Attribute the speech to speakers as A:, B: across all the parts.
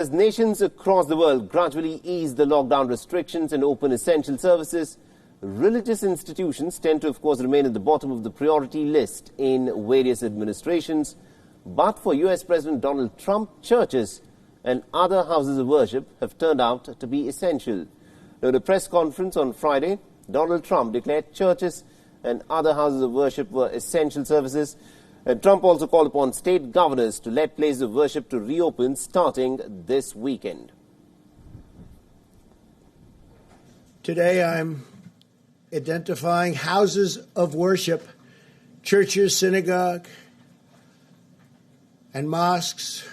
A: As nations across the world gradually ease the lockdown restrictions and open essential services, religious institutions tend to, of course, remain at the bottom of the priority list in various administrations. But for US President Donald Trump, churches and other houses of worship have turned out to be essential. Now, in a press conference on Friday, Donald Trump declared churches and other houses of worship were essential services. And Trump also called upon state governors to let places of worship to reopen starting this weekend.
B: Today I'm identifying houses of worship, churches, synagogue, and mosques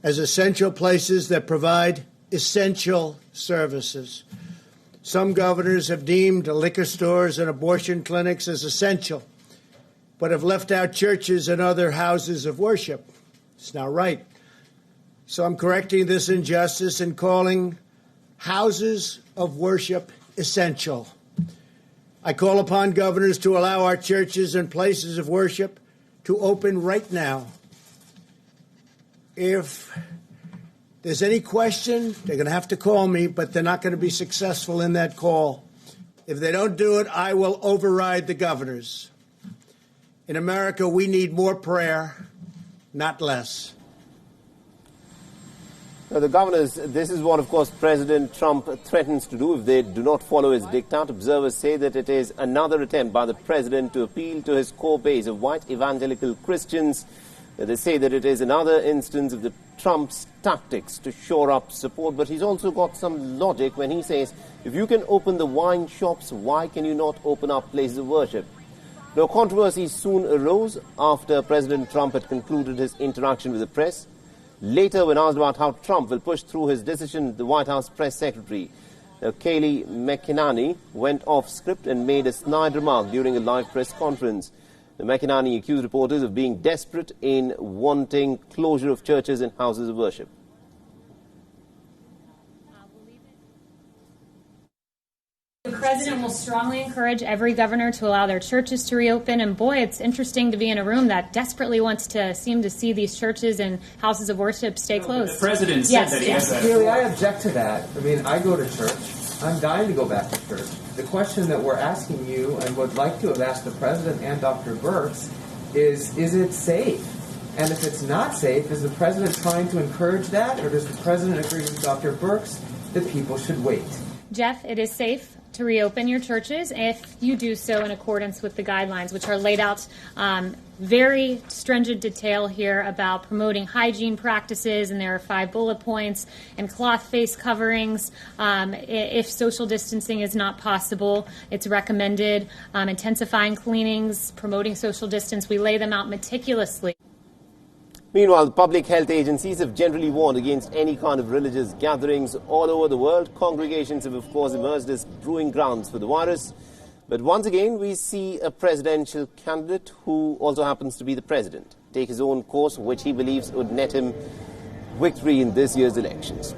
B: as essential places that provide essential services. Some governors have deemed liquor stores and abortion clinics as essential, but have left out churches and other houses of worship. It's not right. So I'm correcting this injustice and calling houses of worship essential. I call upon governors to allow our churches and places of worship to open right now. If there's any question, they're going to have to call me, but they're not going to be successful in that call. If they don't do it, I will override the governors. In America, we need more prayer, not less.
A: Now, the governors, this is what, of course, President Trump threatens to do if they do not follow his diktat. Observers say that it is another attempt by the president to appeal to his core base of white evangelical Christians. They say that it is another instance of the Trump's tactics to shore up support. But he's also got some logic when he says, if you can open the wine shops, why can you not open up places of worship? Now, controversy soon arose after President Trump had concluded his interaction with the press. Later, when asked about how Trump will push through his decision, the White House press secretary, Kayleigh McEnany, went off script and made a snide remark during a live press conference. McEnany accused reporters of being desperate in wanting closure of churches and houses of worship.
C: The president will strongly encourage every governor to allow their churches to reopen. And boy, it's interesting to be in a room that desperately wants to seem to see these churches and houses of worship stay closed.
D: The president said that he has that.
E: Really, I object to that. I mean, I go to church. I'm dying to go back to church. The question that we're asking you and would like to have asked the president and Dr. Birx is it safe? And if it's not safe, is the president trying to encourage that? Or does the president agree with Dr. Birx that people should wait?
C: Jeff, it is safe to reopen your churches if you do so in accordance with the guidelines, which are laid out very stringent detail here about promoting hygiene practices, and there are 5 bullet points, and cloth face coverings. If social distancing is not possible, it's recommended. Intensifying cleanings, promoting social distance. We lay them out meticulously.
A: Meanwhile, public health agencies have generally warned against any kind of religious gatherings all over the world. Congregations have, of course, emerged as brewing grounds for the virus. But once again, we see a presidential candidate who also happens to be the president take his own course, which he believes would net him victory in this year's elections.